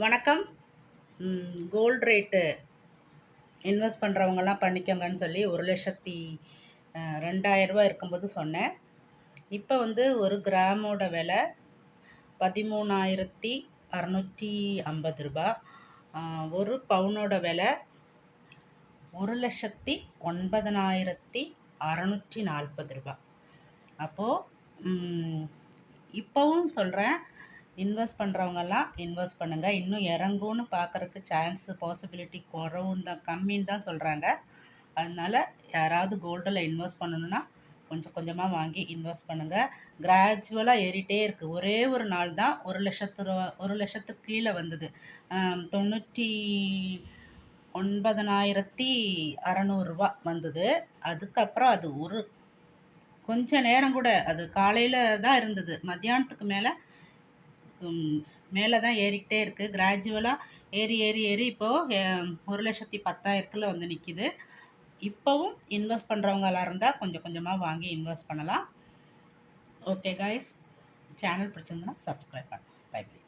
வணக்கம். Gold rate invest பண்ணுறவங்கலாம் பண்ணிக்கோங்கன்னு சொல்லி 1,02,000 இருக்கும்போது சொன்னேன். இப்போ வந்து ஒரு கிராமோட விலை ரூ. 13,650. ஒரு பவுனோட விலை ரூ. 1,09,640. அப்போது இப்போவும் சொல்கிறேன், இன்வெஸ்ட் பண்ணுறவங்கலாம் இன்வெஸ்ட் பண்ணுங்கள். இன்னும் இறங்கும்னு பார்க்குறக்கு பாசிபிலிட்டி குறவுன்னு தான், கம்மின்னு தான் சொல்கிறாங்க. அதனால் யாராவது கோல்டில் இன்வெஸ்ட் பண்ணணுன்னா கொஞ்சம் கொஞ்சமாக வாங்கி இன்வெஸ்ட் பண்ணுங்கள். கிராஜுவலாக ஏறிட்டே இருக்குது. ஒரே ஒரு நாள் தான் 1,00,000 கீழே வந்தது. 99,600 வந்தது. அதுக்கப்புறம் அது கொஞ்ச நேரம் கூட, அது காலையில் தான் இருந்தது. மத்தியானத்துக்கு மேலே தான் ஏறிக்கிட்டே இருக்குது. கிராஜுவலாக ஏறி ஏறி ஏறி இப்போது 1,10,000 வந்து நிற்கிது. இப்போவும் இன்வெஸ்ட் பண்ணுறவங்களா இருந்தால் கொஞ்சம் கொஞ்சமாக வாங்கி இன்வெஸ்ட் பண்ணலாம். ஓகே கைஸ், சேனல் பிடிச்சிருந்தனா சப்ஸ்கிரைப் பண்ணுங்கள். Bye by.